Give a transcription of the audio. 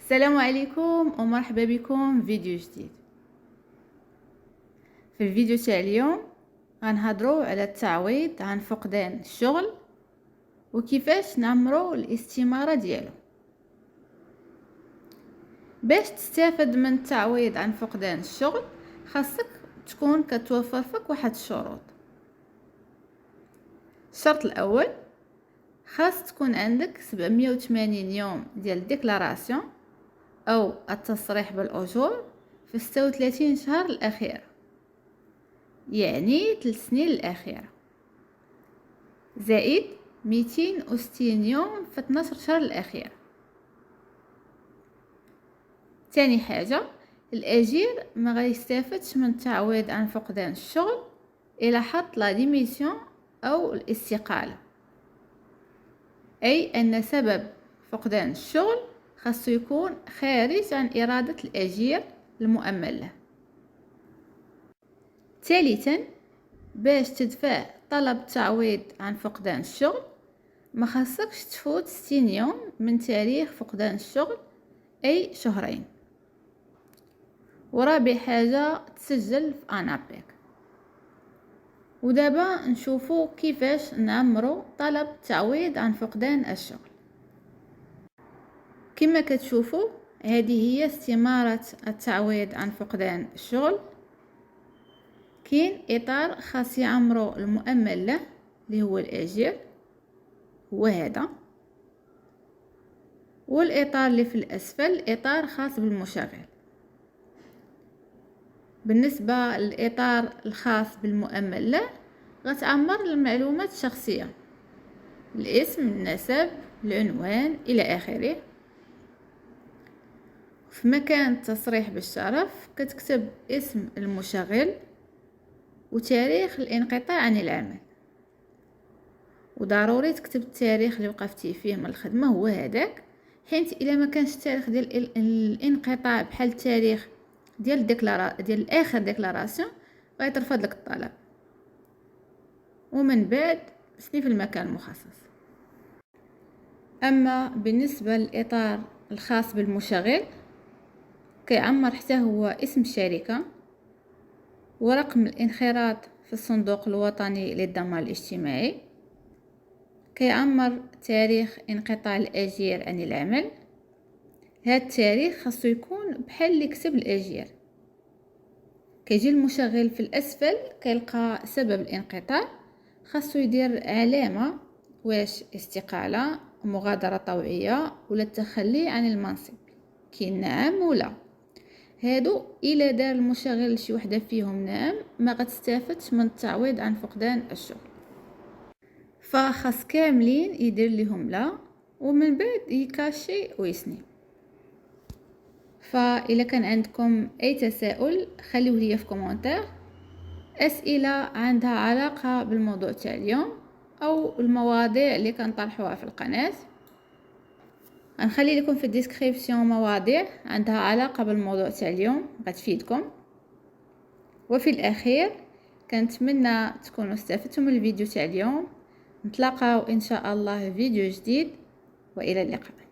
السلام عليكم ومرحبا بكم في فيديو جديد. في الفيديو تاع اليوم غنهضروا على التعويض عن فقدان الشغل وكيفاش نعمروا الاستمارة ديالو. باش تستافد من التعويض عن فقدان الشغل خاصك تكون كتوفر فيك واحد الشروط. الشرط الاول، خاص تكون عندك 780 يوم ديال الديكلاراسيون او التصريح بالاجور في 36 شهر الاخيره، يعني 3 سنين الاخيره، زائد 260 يوم في 12 شهر الاخيره. ثاني حاجه، الاجير ما غيستافدش من التعويض عن فقدان الشغل الى حط لا ديميسيون او الاستقاله، اي ان سبب فقدان الشغل خاصو يكون خارج عن اراده الاجير المؤمل له. ثالثا، باش تدفع طلب تعويض عن فقدان الشغل ما خاصكش تفوت 60 يوم من تاريخ فقدان الشغل، اي شهرين. ورابع حاجه، تسجل في انابيك. ودابا نشوفوا كيفاش نعمروا طلب تعويض عن فقدان الشغل. كما كتشوفوا هذه هي استمارة التعويض عن فقدان الشغل. كاين اطار خاص يعمرو المؤمل له اللي هو الاجير، هو هذا، والاطار اللي في الاسفل اطار خاص بالمشغل. بالنسبه للاطار الخاص بالمؤمل له غتعمر المعلومات الشخصيه، الاسم، النسب، العنوان الى اخره. في مكان التصريح بالشرف كتكتب اسم المشغل وتاريخ الانقطاع عن العمل، وضروري تكتب التاريخ اللي وقفتي فيه من الخدمه هو هذاك، حيت الا ما كانش التاريخ ديال الانقطاع بحال التاريخ ديال اخر ديكلاراسيون غيترفض لك الطلب، ومن بعد سني في المكان المخصص. اما بالنسبه للاطار الخاص بالمشغل كيعمر حتى هو اسم الشركه ورقم الانخراط في الصندوق الوطني للضمان الاجتماعي، كيعمر تاريخ انقطاع الاجير عن العمل. هذا التاريخ خاصو يكون بحال اللي كتب الاجير. كيجي المشغل في الاسفل كيلقى سبب الانقطاع، خاصو يدير علامه واش استقاله، مغادره طوعيه ولا التخلي عن المنصب، كاين نعم ولا. هادو الا دار المشغل شي وحده فيهم نعم ما غتستافدش من التعويض عن فقدان الشغل، فخاص كاملين يدير لهم لا ومن بعد يكاشي ويسني. فإلا كان عندكم اي تساؤل خليوه لي في كومنتير، اسئله عندها علاقه بالموضوع تاع اليوم او المواضيع اللي كنطرحوها في القناه. غنخلي لكم في الديسكريبسيون مواضيع عندها علاقه بالموضوع تاع اليوم غتفيدكم. وفي الاخير كنتمنى تكونوا استفدتم من الفيديو تاع اليوم. نتلاقاو ان شاء الله في فيديو جديد، والى اللقاء.